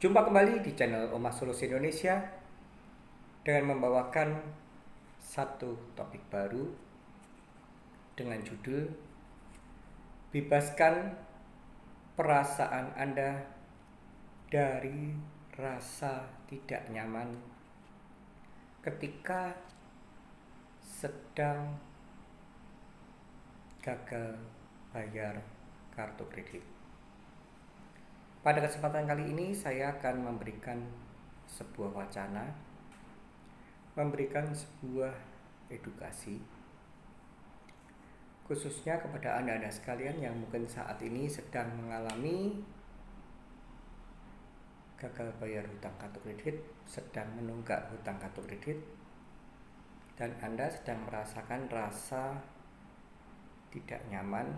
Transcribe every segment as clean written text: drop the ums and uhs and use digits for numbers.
Jumpa kembali di channel Oma Solusi Indonesia dengan membawakan satu topik baru dengan judul Bebaskan perasaan Anda dari rasa tidak nyaman ketika sedang gagal bayar kartu kredit. Pada kesempatan kali ini saya akan memberikan sebuah wacana, memberikan sebuah edukasi, khususnya kepada Anda-Anda sekalian yang mungkin saat ini sedang mengalami gagal bayar hutang kartu kredit, sedang menunggak hutang kartu kredit, dan Anda sedang merasakan rasa tidak nyaman,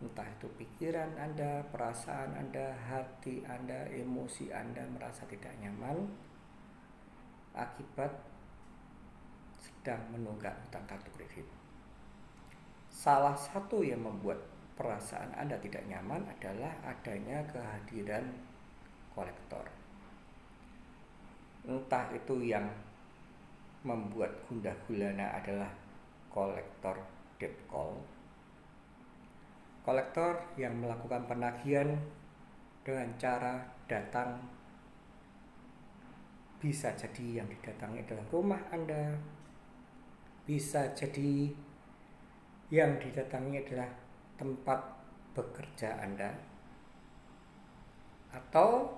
entah itu pikiran Anda, perasaan Anda, hati Anda, emosi Anda merasa tidak nyaman akibat sedang menunggak hutang kartu kredit. Salah satu yang membuat perasaan Anda tidak nyaman adalah adanya kehadiran kolektor. Entah itu yang membuat gundah gulana adalah kolektor debt call, kolektor yang melakukan penagihan dengan cara datang, bisa jadi yang didatangi adalah rumah Anda, bisa jadi yang didatangi adalah tempat bekerja Anda, atau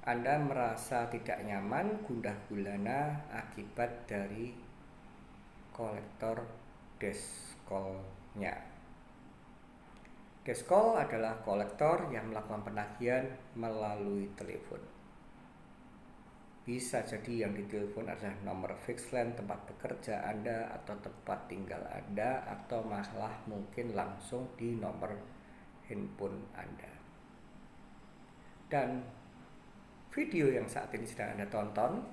Anda merasa tidak nyaman, gundah gulana akibat dari kolektor debt call-nya. Debt call adalah kolektor yang melakukan penagihan melalui telepon. Bisa jadi yang ditelepon adalah nomor fixed line tempat bekerja Anda atau tempat tinggal Anda, atau malah mungkin langsung di nomor handphone Anda. Dan video yang saat ini sedang Anda tonton,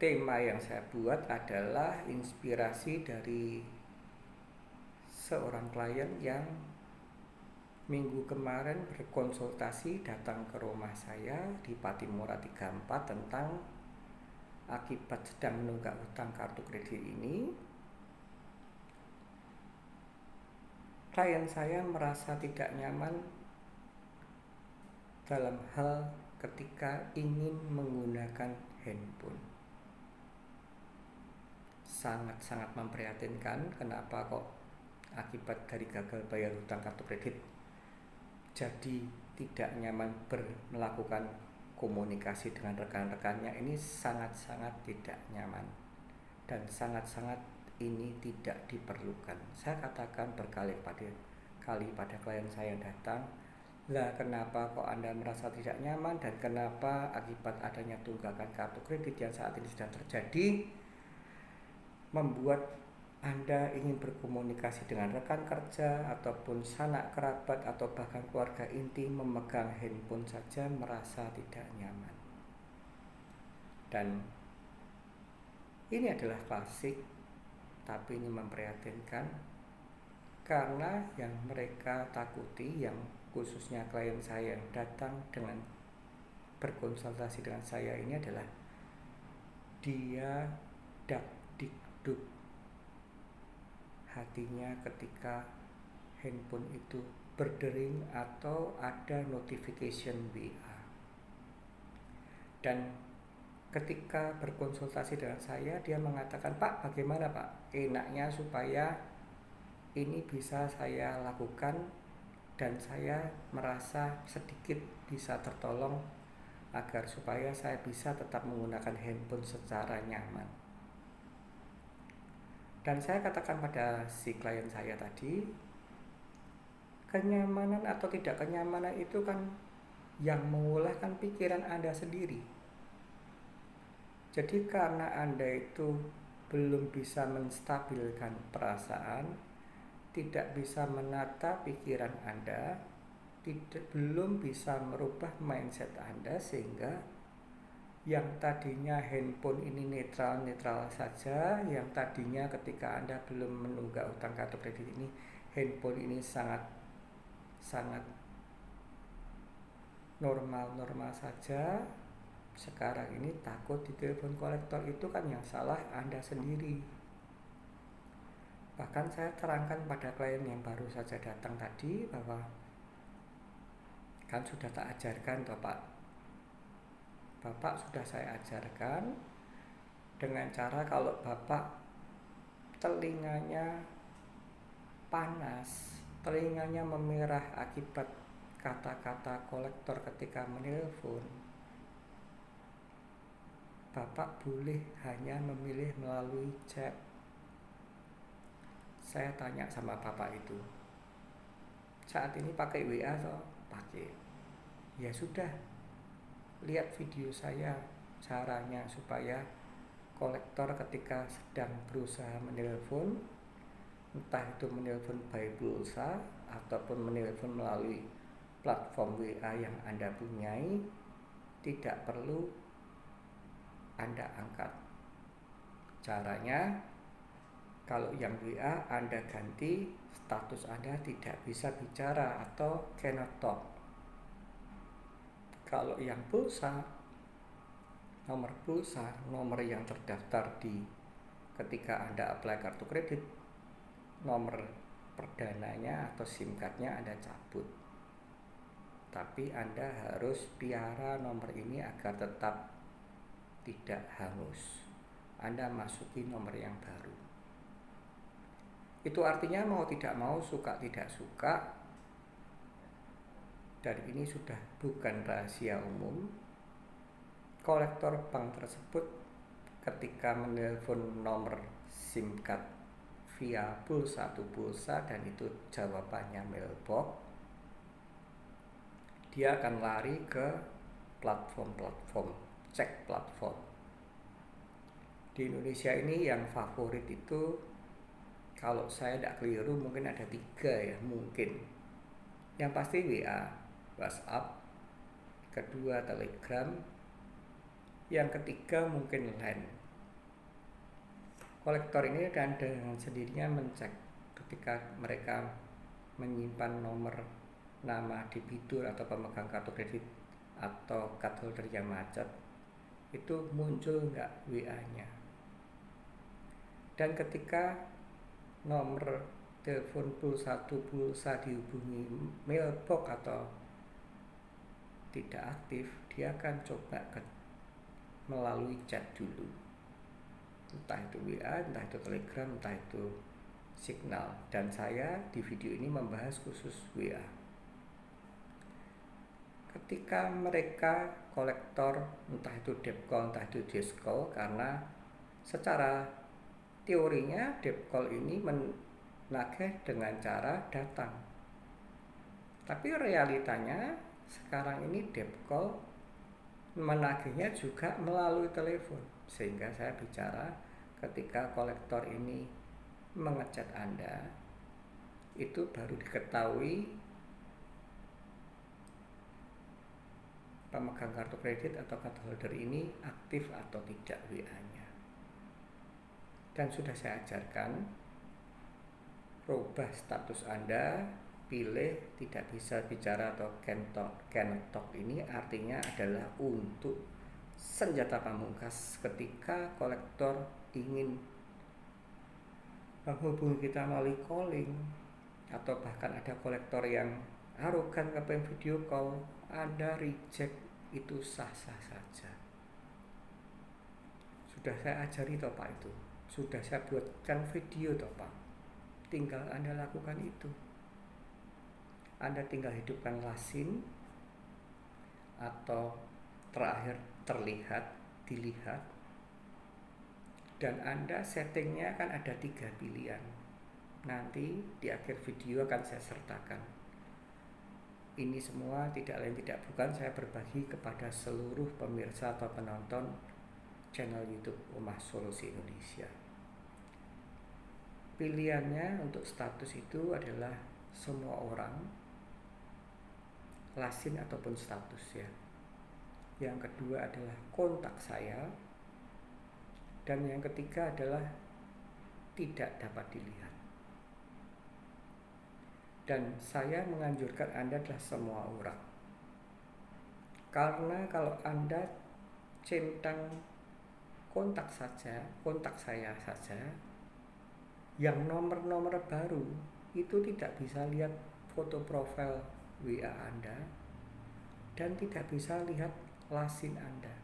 tema yang saya buat adalah inspirasi dari seorang klien yang minggu kemarin berkonsultasi datang ke rumah saya di Patimura 34 tentang akibat sedang menunggak hutang kartu kredit ini. Klien saya merasa tidak nyaman dalam hal ketika ingin menggunakan handphone. Sangat-sangat memprihatinkan, kenapa kok akibat dari gagal bayar hutang kartu kredit jadi tidak nyaman melakukan komunikasi dengan rekan-rekannya. Ini sangat-sangat tidak nyaman dan sangat-sangat ini tidak diperlukan. Saya katakan berkali-kali pada klien saya yang datang, lah kenapa kok Anda merasa tidak nyaman, dan kenapa akibat adanya tunggakan kartu kredit yang saat ini sedang terjadi membuat Anda ingin berkomunikasi dengan rekan kerja ataupun sanak kerabat atau bahkan keluarga inti, memegang handphone saja merasa tidak nyaman. Dan ini adalah klasik, tapi ini memprihatinkan, karena yang mereka takuti, yang khususnya klien saya yang datang dengan berkonsultasi dengan saya ini adalah dia dikduk hatinya ketika handphone itu berdering atau ada notification WA. Dan ketika berkonsultasi dengan saya, dia mengatakan, "Pak, bagaimana Pak? Enaknya supaya ini bisa saya lakukan dan saya merasa sedikit bisa tertolong agar supaya saya bisa tetap menggunakan handphone secara nyaman." Dan saya katakan pada si klien saya tadi, kenyamanan atau tidak kenyamanan itu kan yang mengolah kan pikiran Anda sendiri. Jadi karena Anda itu belum bisa menstabilkan perasaan, tidak bisa menata pikiran Anda, belum bisa merubah mindset Anda, sehingga yang tadinya handphone ini netral-netral saja, yang tadinya ketika Anda belum menunggak hutang kartu kredit ini handphone ini sangat normal-normal saja. Sekarang ini takut di telepon kolektor, itu kan yang salah Anda sendiri. Bahkan saya terangkan pada klien yang baru saja datang tadi bahwa kan sudah tak ajarkan toh Pak. Bapak sudah saya ajarkan dengan cara kalau Bapak telinganya panas, telinganya memerah akibat kata-kata kolektor ketika menelpon, Bapak boleh hanya memilih melalui chat. Saya tanya sama Bapak itu, saat ini pakai WA toh? Pakai. Ya sudah, lihat video saya caranya supaya kolektor ketika sedang berusaha menelpon, entah itu menelpon by pulsa ataupun menelpon melalui platform WA yang Anda punyai, tidak perlu Anda angkat. Caranya, kalau yang WA Anda ganti status Anda tidak bisa bicara atau cannot talk. Kalau yang pulsa, nomor pulsa, nomor yang terdaftar di ketika Anda apply kartu kredit, nomor perdananya atau SIM cardnya Anda cabut. Tapi Anda harus piara nomor ini agar tetap tidak hangus. Anda masuki nomor yang baru. Itu artinya mau tidak mau, suka tidak suka, dan ini sudah bukan rahasia umum, kolektor bank tersebut ketika menelpon nomor SIM card via pulsa to pulsa dan itu jawabannya mailbox, dia akan lari ke platform-platform, cek platform. Di Indonesia ini yang favorit itu, kalau saya tidak keliru mungkin ada 3 ya, mungkin. Yang pasti WA, WhatsApp, kedua Telegram, yang ketiga mungkin LAN. Kolektor ini akan dengan sendirinya mencek ketika mereka menyimpan nomor nama debitur atau pemegang kartu kredit atau card holder yang macet, itu muncul nggak WA-nya. Dan ketika nomor telepon pulsa to pulsa dihubungi mailbox atau tidak aktif, dia akan coba melalui chat dulu, entah itu WA, entah itu Telegram, entah itu Signal. Dan saya di video ini membahas khusus WA. Ketika mereka kolektor, entah itu debt call, entah itu disk call, karena secara teorinya debt call ini menagih dengan cara datang, tapi realitanya sekarang ini debt call menagihnya juga melalui telepon. Sehingga saya bicara ketika kolektor ini mengechat Anda, itu baru diketahui pemegang kartu kredit atau card holder ini aktif atau tidak WA-nya. Dan sudah saya ajarkan, rubah status Anda, pilih tidak bisa bicara atau cannot talk ini artinya adalah untuk senjata pamungkas ketika kolektor ingin menghubungi kita melalui calling, atau bahkan ada kolektor yang arogan kepengen video call, Anda reject, itu sah-sah saja. Sudah saya ajari toh Pak itu, sudah saya buatkan video toh Pak, tinggal Anda lakukan itu. Anda tinggal hidupkan lasin atau terakhir terlihat, dilihat, dan Anda settingnya kan ada 3 pilihan. Nanti di akhir video akan saya sertakan. Ini semua tidak lain tidak bukan saya berbagi kepada seluruh pemirsa atau penonton channel YouTube Omah Solusi Indonesia. Pilihannya untuk status itu adalah semua orang, lasin ataupun status ya. Yang kedua adalah kontak saya, dan yang ketiga adalah tidak dapat dilihat. Dan saya menganjurkan Anda adalah semua orang. Karena kalau Anda centang kontak saya saja, yang nomor-nomor baru itu tidak bisa lihat foto profil WA Anda dan tidak bisa lihat lasin Anda.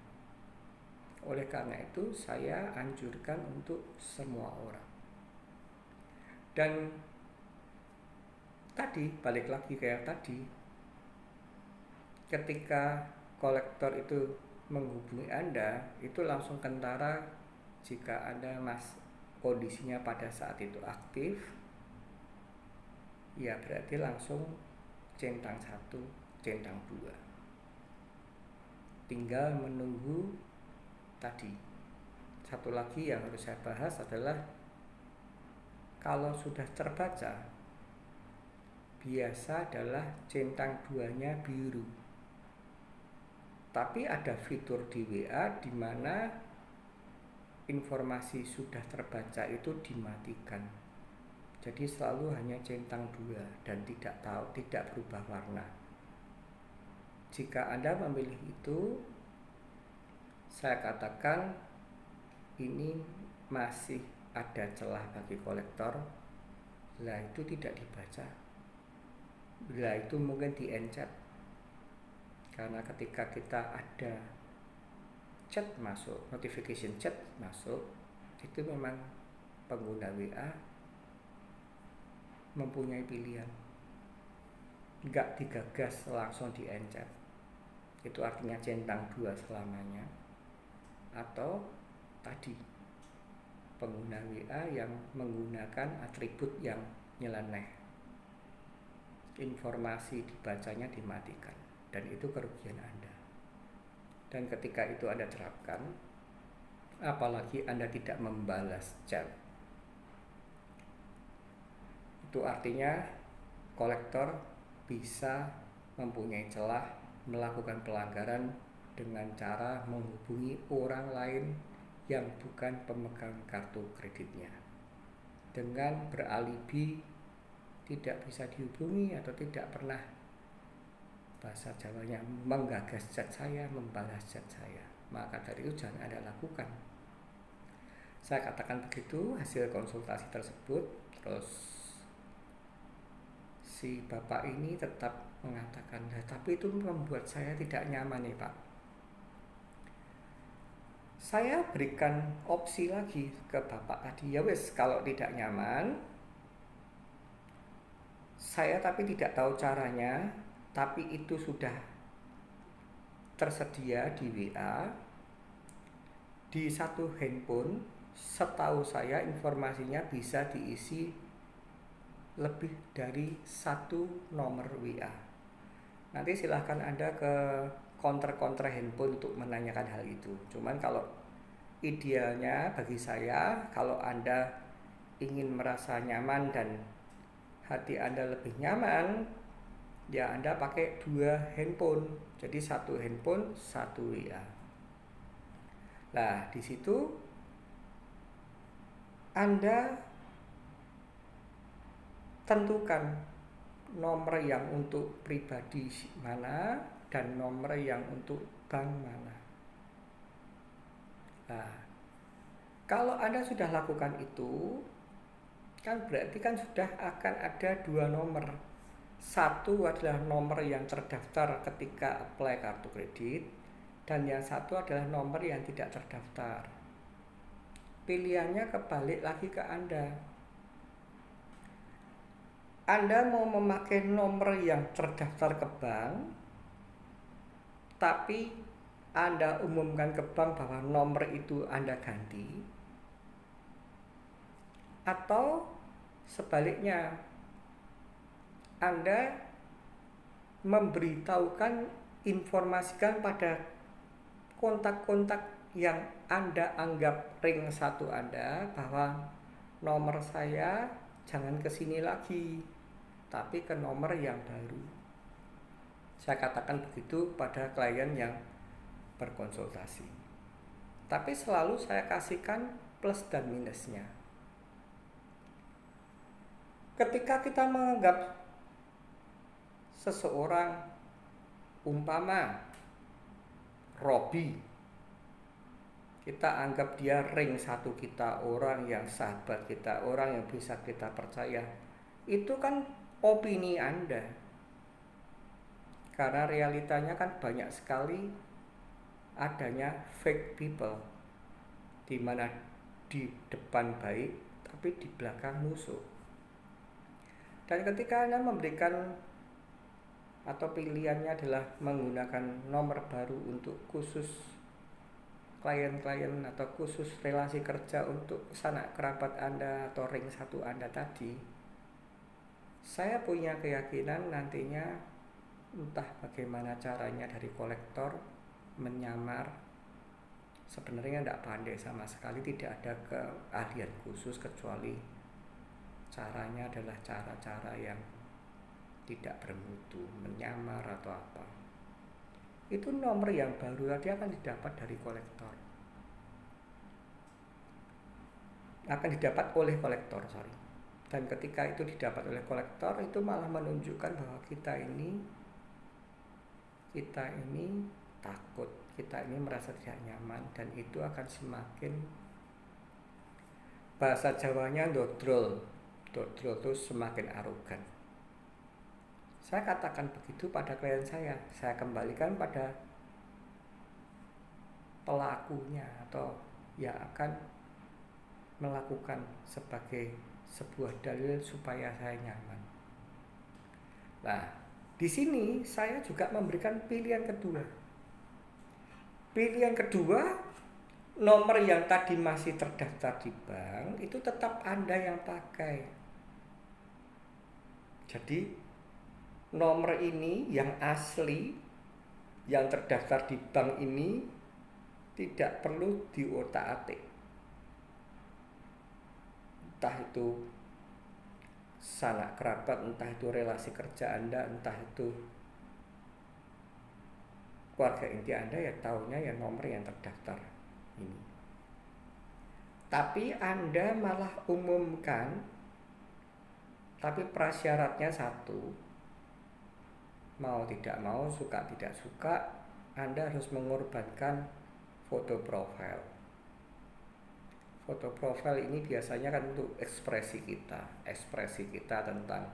Oleh karena itu saya anjurkan untuk semua orang. Dan tadi balik lagi kayak tadi, ketika kolektor itu menghubungi Anda, itu langsung kentara jika Anda kondisinya pada saat itu aktif, ya berarti langsung centang 1, centang 2. Tinggal menunggu tadi. Satu lagi yang harus saya bahas adalah kalau sudah terbaca, biasa adalah centang 2-nya biru. Tapi ada fitur di WA di mana informasi sudah terbaca itu dimatikan. Jadi selalu hanya centang 2 dan tidak berubah warna. Jika Anda memilih itu, saya katakan ini masih ada celah bagi kolektor. Lah itu tidak dibaca. Lah itu mungkin di-encet. Karena ketika kita ada chat masuk, notification chat masuk, itu memang pengguna WA mempunyai pilihan, nggak digagas langsung di-encet. Itu artinya centang 2 selamanya. Atau tadi pengguna WA yang menggunakan atribut yang nyeleneh, informasi dibacanya dimatikan, dan itu kerugian Anda. Dan ketika itu Anda terapkan, apalagi Anda tidak membalas chat, itu artinya kolektor bisa mempunyai celah melakukan pelanggaran dengan cara menghubungi orang lain yang bukan pemegang kartu kreditnya dengan beralibi tidak bisa dihubungi atau tidak pernah, bahasa Jawanya, menggagas chat saya, membalas chat saya. Maka dari itu jangan Anda lakukan. Saya katakan begitu hasil konsultasi tersebut. Terus si bapak ini tetap mengatakan, tapi itu membuat saya tidak nyaman nih Pak. Saya berikan opsi lagi ke bapak tadi, ya wes, kalau tidak nyaman, saya tapi tidak tahu caranya, tapi itu sudah tersedia di WA, di satu handphone. Setahu saya informasinya bisa diisi lebih dari satu nomor WA. Nanti silahkan Anda ke counter handphone untuk menanyakan hal itu. Cuman kalau idealnya bagi saya, kalau Anda ingin merasa nyaman dan hati Anda lebih nyaman, ya Anda pakai 2 handphone. Jadi satu handphone, satu WA. Nah, di situ Anda tentukan nomor yang untuk pribadi mana dan nomor yang untuk bank mana. Nah, kalau Anda sudah lakukan itu, kan berarti kan sudah akan ada 2 nomor. Satu adalah nomor yang terdaftar ketika apply kartu kredit, dan yang satu adalah nomor yang tidak terdaftar. Pilihannya kebalik lagi ke Anda. Anda mau memakai nomor yang terdaftar ke bank, tapi Anda umumkan ke bank bahwa nomor itu Anda ganti, atau sebaliknya, Anda memberitahukan, informasikan pada kontak-kontak yang Anda anggap ring 1 Anda bahwa nomor saya jangan ke sini lagi, tapi ke nomor yang baru. Saya katakan begitu pada klien yang berkonsultasi. Tapi selalu saya kasihkan plus dan minusnya. Ketika kita menganggap seseorang, umpama Robi, kita anggap dia ring satu kita, orang yang sahabat kita, orang yang bisa kita percaya. Itu kan opini Anda, karena realitanya kan banyak sekali adanya fake people, di mana di depan baik tapi di belakang musuh. Dan ketika Anda memberikan atau pilihannya adalah menggunakan nomor baru untuk khusus klien-klien atau khusus relasi kerja untuk sanak kerabat Anda atau ring satu Anda tadi, saya punya keyakinan nantinya entah bagaimana caranya dari kolektor menyamar, sebenarnya tidak pandai sama sekali, tidak ada keahlian khusus kecuali caranya adalah cara-cara yang tidak bermutu, menyamar atau apa. Itu nomor yang baru tadi akan didapat dari kolektor, akan didapat oleh kolektor, dan ketika itu didapat oleh kolektor, itu malah menunjukkan bahwa kita ini takut, kita ini merasa tidak nyaman, dan itu akan semakin, bahasa Jawanya dodrol itu semakin arogan. Saya katakan begitu pada klien saya kembalikan pada pelakunya atau yang akan melakukan sebagai sebuah dalil supaya saya nyaman. Nah, di sini saya juga memberikan pilihan kedua. Pilihan kedua, nomor yang tadi masih terdaftar di bank itu tetap Anda yang pakai. Jadi nomor ini yang asli, yang terdaftar di bank ini tidak perlu diotak-atik. Entah itu sanak kerabat, entah itu relasi kerja Anda, entah itu keluarga inti Anda, ya tahunya ya nomor yang terdaftar ini. Tapi Anda malah umumkan, tapi prasyaratnya satu, mau tidak mau, suka tidak suka, Anda harus mengorbankan foto profil. Foto profil ini biasanya kan untuk ekspresi kita tentang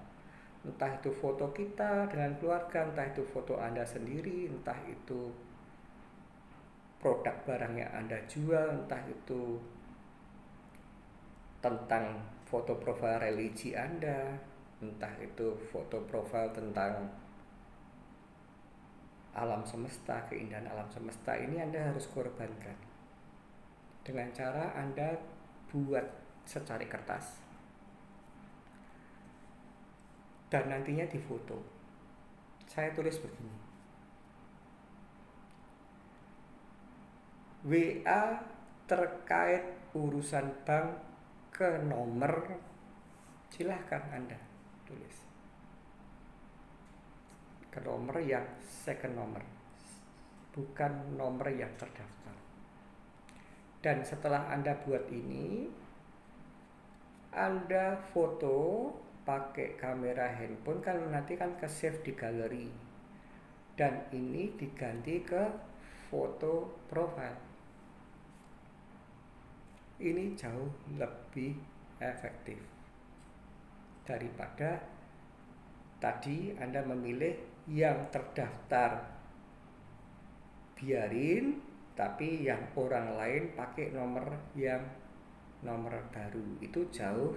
entah itu foto kita dengan keluarga, entah itu foto Anda sendiri, entah itu produk barang yang Anda jual, entah itu tentang foto profil religi Anda, entah itu foto profil tentang alam semesta, keindahan alam semesta. Ini Anda harus korbankan dengan cara Anda buat secari kertas dan nantinya difoto. Saya tulis begini: WA terkait urusan bank ke nomor, silahkan Anda tulis ke nomor yang second nomor, bukan nomor yang terdaftar. Dan setelah Anda buat ini, Anda foto pakai kamera handphone, kan nanti kan ke save di galeri, dan ini diganti ke foto profile. Ini jauh lebih efektif daripada tadi Anda memilih yang terdaftar biarin, tapi yang orang lain pakai nomor yang nomor baru. Itu jauh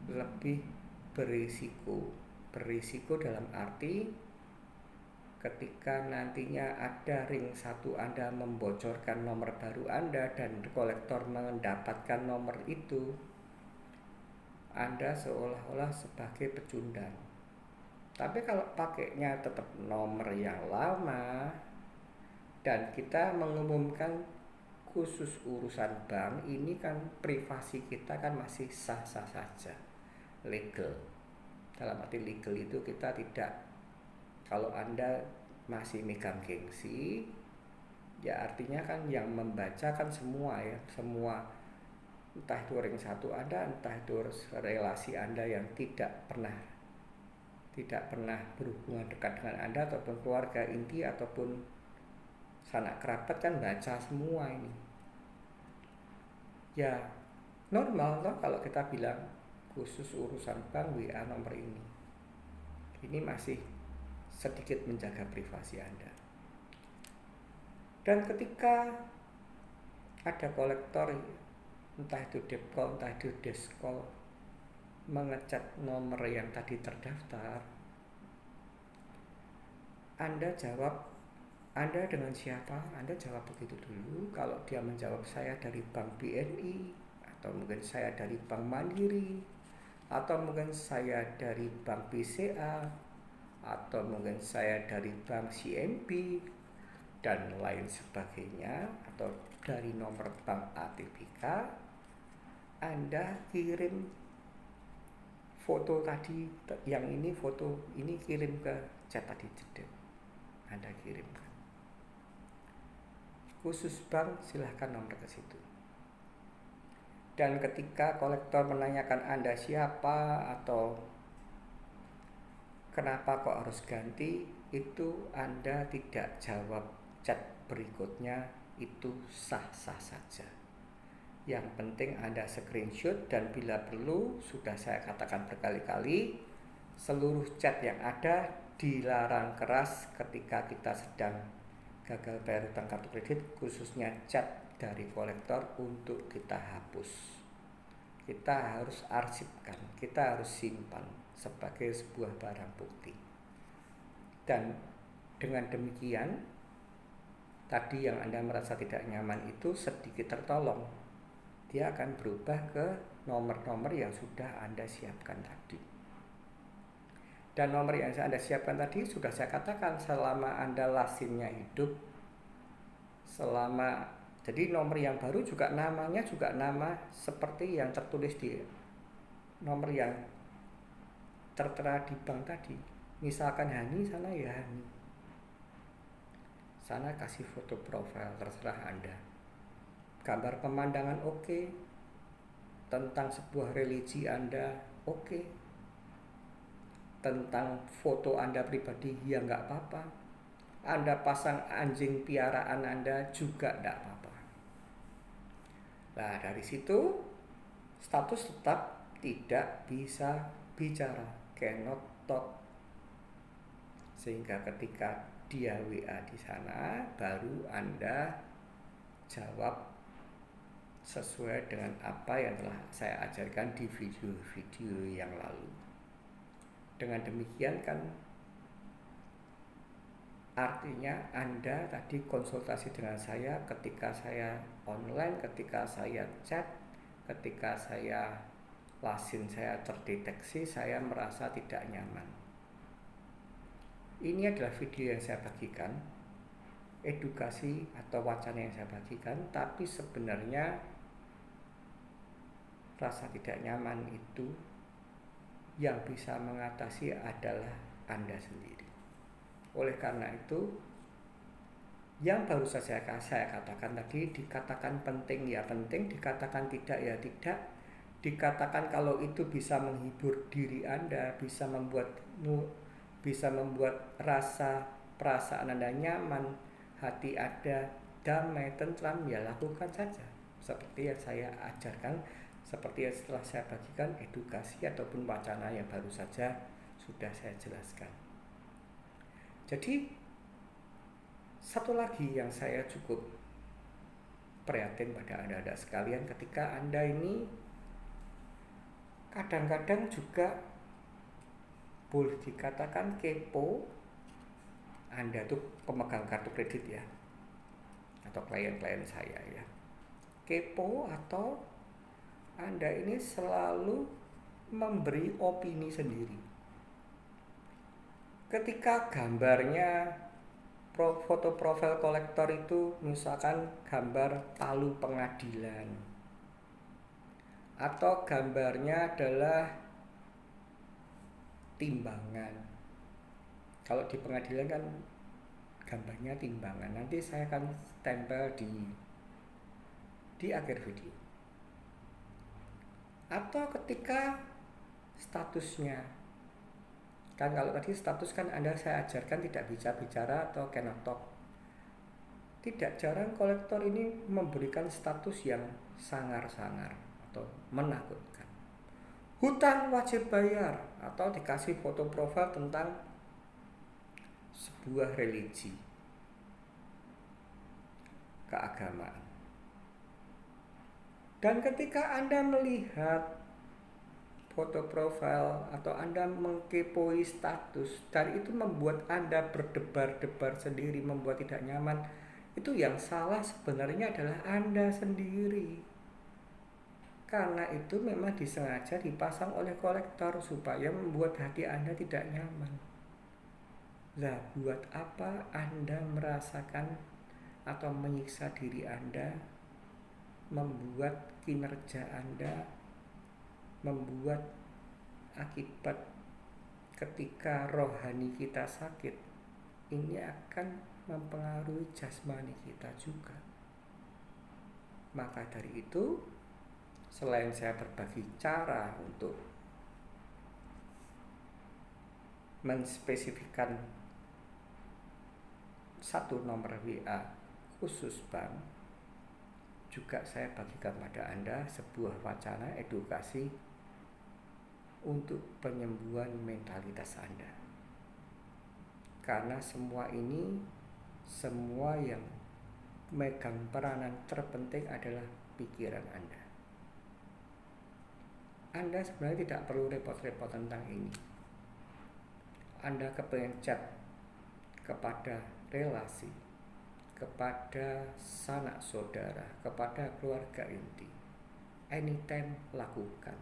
lebih berisiko dalam arti ketika nantinya ada ring satu Anda membocorkan nomor baru Anda dan kolektor mendapatkan nomor itu, Anda seolah-olah sebagai pecundang. Tapi kalau pakainya tetap nomor yang lama dan kita mengumumkan khusus urusan bank, ini kan privasi kita kan masih sah-sah saja, legal. Dalam arti legal itu kita tidak, kalau Anda masih megang gengsi, ya artinya kan yang membaca kan semua ya, semua, entah itu ring satu Anda, entah itu relasi Anda yang tidak pernah berhubungan dekat dengan Anda, ataupun keluarga inti, ataupun sanak kerabat kan baca semua ini. Ya normal toh kalau kita bilang khusus urusan bank WA nomor ini. Ini masih sedikit menjaga privasi Anda. Dan ketika ada kolektor, entah itu depcall, entah itu deskcall, mengecat nomor yang tadi terdaftar, Anda jawab, Anda dengan siapa? Anda jawab begitu dulu. Kalau dia menjawab saya dari Bank BNI, atau mungkin saya dari Bank Mandiri, atau mungkin saya dari Bank BCA, atau mungkin saya dari Bank CMB, dan lain sebagainya, atau dari nomor Bank ATBK, Anda kirim foto tadi, yang ini foto ini kirim ke chat tadi jeda. Anda kirimkan. Khusus bank silahkan nomor ke situ. Dan ketika kolektor menanyakan Anda siapa atau kenapa kok harus ganti, itu Anda tidak jawab chat berikutnya, itu sah-sah saja. Yang penting Anda screenshot, dan bila perlu, sudah saya katakan berkali-kali, seluruh chat yang ada dilarang keras ketika kita sedang gagal bayar utang kartu kredit, khususnya chat dari kolektor, untuk kita hapus. Kita harus arsipkan, kita harus simpan sebagai sebuah barang bukti. Dan dengan demikian, tadi yang Anda merasa tidak nyaman itu sedikit tertolong. Dia akan berubah ke nomor-nomor yang sudah Anda siapkan tadi. Dan nomor yang Anda siapkan tadi sudah saya katakan, selama Anda lasinnya hidup, jadi nomor yang baru juga namanya juga nama seperti yang tertulis di nomor yang tertera di bank tadi. Misalkan Hani, sana ya Hani. Sana kasih foto profil, terserah Anda. Gambar pemandangan oke. Tentang sebuah religi Anda oke. Tentang foto Anda pribadi ya nggak apa-apa. Anda pasang anjing piaraan Anda juga nggak apa-apa. Nah, dari situ status tetap tidak bisa bicara, cannot talk. Sehingga ketika dia WA di sana, baru Anda jawab sesuai dengan apa yang telah saya ajarkan di video-video yang lalu. Dengan demikian kan artinya Anda tadi konsultasi dengan saya ketika saya online, ketika saya chat, ketika saya lasin saya terdeteksi, saya merasa tidak nyaman. Ini adalah video yang saya bagikan, edukasi atau wacana yang saya bagikan, tapi sebenarnya rasa tidak nyaman itu yang bisa mengatasi adalah Anda sendiri. Oleh karena itu, yang baru saja saya katakan tadi, dikatakan penting ya penting, dikatakan tidak ya tidak, dikatakan kalau itu bisa menghibur diri Anda, bisa membuat perasaan Anda nyaman, hati Anda damai, tentram, ya lakukan saja. Seperti yang saya ajarkan, seperti yang setelah saya bagikan edukasi ataupun wacana yang baru saja sudah saya jelaskan. Jadi satu lagi yang saya cukup prihatin pada Anda sekalian, ketika Anda ini kadang-kadang juga boleh dikatakan kepo. Anda tuh pemegang kartu kredit ya, atau klien-klien saya ya, kepo, atau Anda ini selalu memberi opini sendiri. Ketika gambarnya foto profil kolektor itu misalkan gambar palu pengadilan, atau gambarnya adalah timbangan. Kalau di pengadilan kan gambarnya timbangan. Nanti saya akan tempel di akhir video. Atau ketika statusnya, kan kalau tadi status kan Anda saya ajarkan tidak bisa bicara atau cannot talk. Tidak jarang kolektor ini memberikan status yang sangar-sangar atau menakutkan. Hutang wajib bayar, atau dikasih foto profil tentang sebuah religi, keagamaan. Dan ketika Anda melihat foto profil atau Anda mengkepoi status dan itu membuat Anda berdebar-debar sendiri, membuat tidak nyaman, itu yang salah sebenarnya adalah Anda sendiri. Karena itu memang disengaja dipasang oleh kolektor supaya membuat hati Anda tidak nyaman. Lah, buat apa Anda merasakan atau menyiksa diri Anda, membuat kinerja Anda, membuat akibat ketika rohani kita sakit, ini akan mempengaruhi jasmani kita juga. Maka dari itu, selain saya berbagi cara untuk menspesifikkan satu nomor WA khusus bank, juga saya bagikan pada Anda sebuah wacana edukasi untuk penyembuhan mentalitas Anda. Karena semua ini, semua yang megang peranan terpenting adalah pikiran Anda. Anda sebenarnya tidak perlu repot-repot tentang ini. Anda kepengen chat kepada relasi, kepada sanak saudara, kepada keluarga inti, anytime lakukan.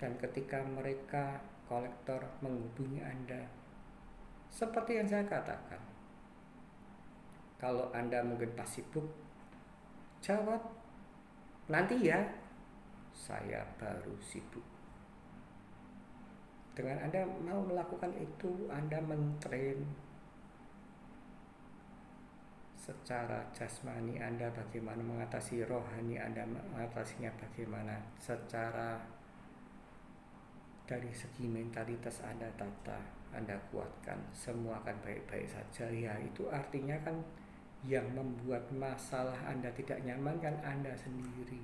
Dan ketika mereka kolektor menghubungi Anda, seperti yang saya katakan, kalau Anda mungkin pas sibuk, jawab, nanti ya, saya baru sibuk. Dengan Anda mau melakukan itu, Anda mentrain secara jasmani Anda bagaimana mengatasi rohani Anda, mengatasinya bagaimana secara dari segi mentalitas Anda tata, Anda kuatkan, semua akan baik-baik saja. Ya, itu artinya kan yang membuat masalah Anda tidak nyaman kan Anda sendiri.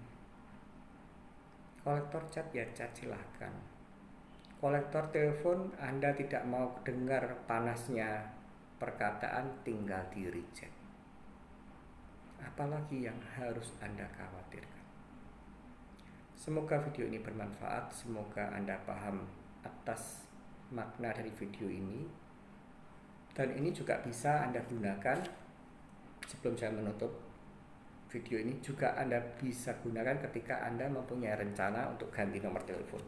Kolektor chat ya chat, silahkan. Kolektor telepon, Anda tidak mau dengar panasnya perkataan, tinggal di reject. Apalagi yang harus Anda khawatirkan. Semoga video ini bermanfaat, semoga Anda paham atas makna dari video ini. Dan ini juga bisa Anda gunakan, sebelum saya menutup video ini, juga Anda bisa gunakan ketika Anda mempunyai rencana untuk ganti nomor telepon.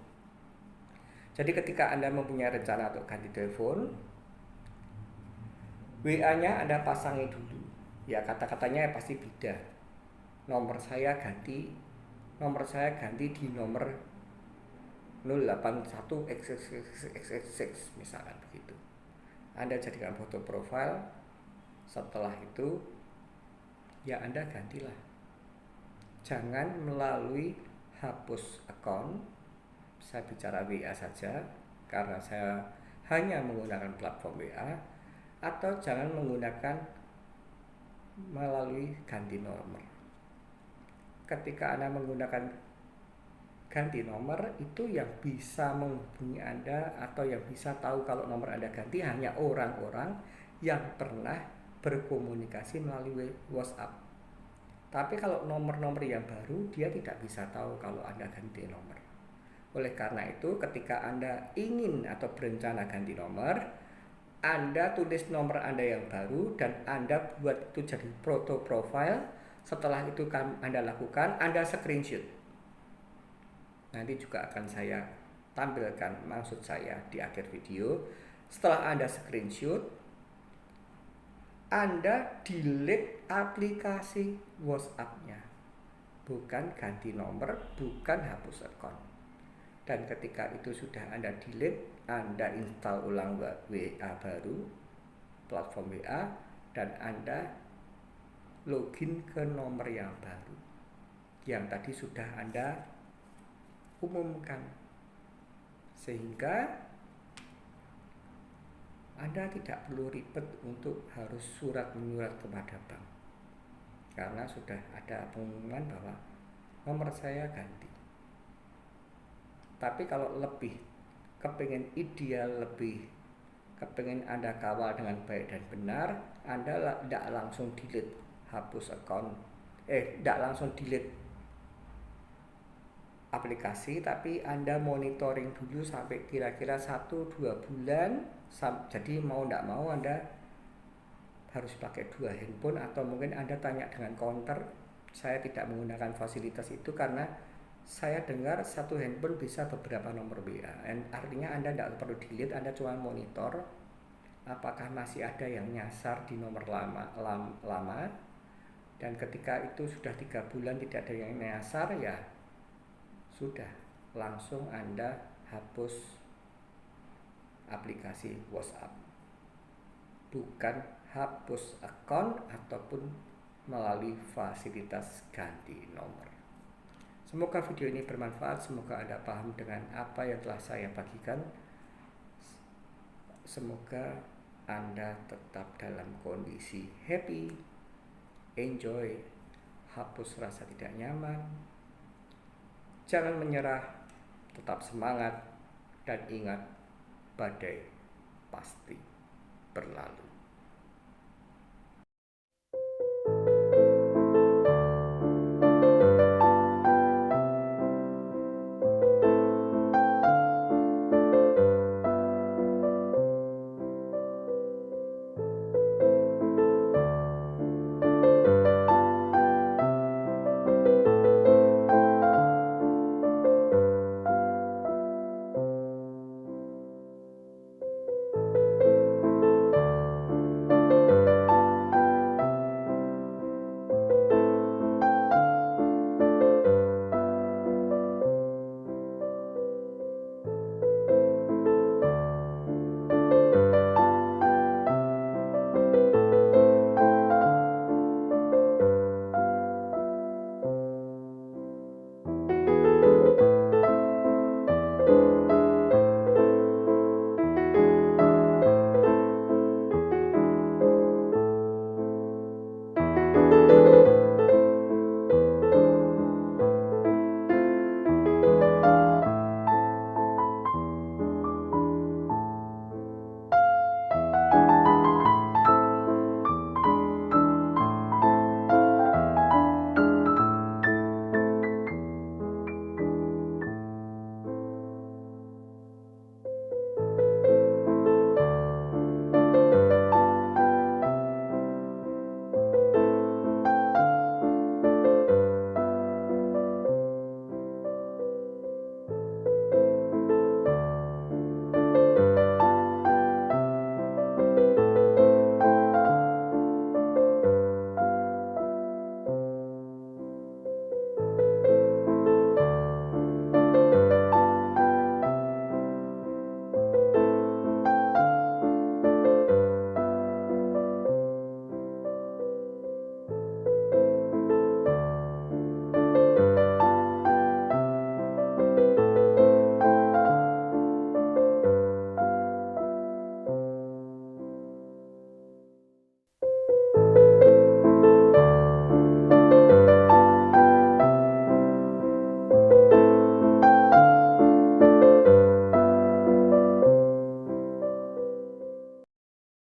Jadi ketika Anda mempunyai rencana untuk ganti telepon, WA-nya Anda pasangi dulu. Ya, kata-katanya pasti beda. Nomor saya ganti di nomor 081xxxxx misalkan begitu. Anda jadikan foto profil. Setelah itu ya Anda gantilah. Jangan melalui hapus account. Saya bicara WA saja karena saya hanya menggunakan platform WA, atau jangan menggunakan melalui ganti nomor. Ketika Anda menggunakan ganti nomor, itu yang bisa menghubungi Anda atau yang bisa tahu kalau nomor Anda ganti hanya orang-orang yang pernah berkomunikasi melalui WhatsApp. Tapi kalau nomor-nomor yang baru, dia tidak bisa tahu kalau Anda ganti nomor. Oleh karena itu, ketika Anda ingin atau berencana ganti nomor, Anda tulis nomor Anda yang baru dan Anda buat itu jadi foto profile. Setelah itu Anda lakukan, Anda screenshot. Nanti juga akan saya tampilkan maksud saya di akhir video. Setelah Anda screenshot, Anda delete aplikasi WhatsApp-nya. Bukan ganti nomor, bukan hapus account. Dan ketika itu sudah Anda delete, Anda install ulang WA baru, platform WA, dan Anda login ke nomor yang baru yang tadi sudah Anda umumkan, sehingga Anda tidak perlu ribet untuk harus surat menyurat kepada bank, karena sudah ada pengumuman bahwa nomor saya ganti. Tapi kalau lebih kepingin ideal, lebih kepingin Anda kawal dengan baik dan benar, Anda tidak langsung delete hapus account, tidak langsung delete aplikasi, tapi Anda monitoring dulu sampai kira-kira 1-2 bulan. Jadi mau tidak mau Anda harus pakai 2 handphone, atau mungkin Anda tanya dengan counter. Saya tidak menggunakan fasilitas itu karena saya dengar satu handphone bisa beberapa nomor WA. Artinya Anda tidak perlu delete, Anda cuma monitor apakah masih ada yang nyasar di nomor lama, dan ketika itu sudah 3 bulan tidak ada yang nyasar, ya sudah, langsung Anda hapus aplikasi WhatsApp, bukan hapus akun ataupun melalui fasilitas ganti nomor. Semoga video ini bermanfaat, semoga Anda paham dengan apa yang telah saya bagikan. Semoga Anda tetap dalam kondisi happy, enjoy, hapus rasa tidak nyaman, jangan menyerah, tetap semangat, dan ingat, badai pasti berlalu.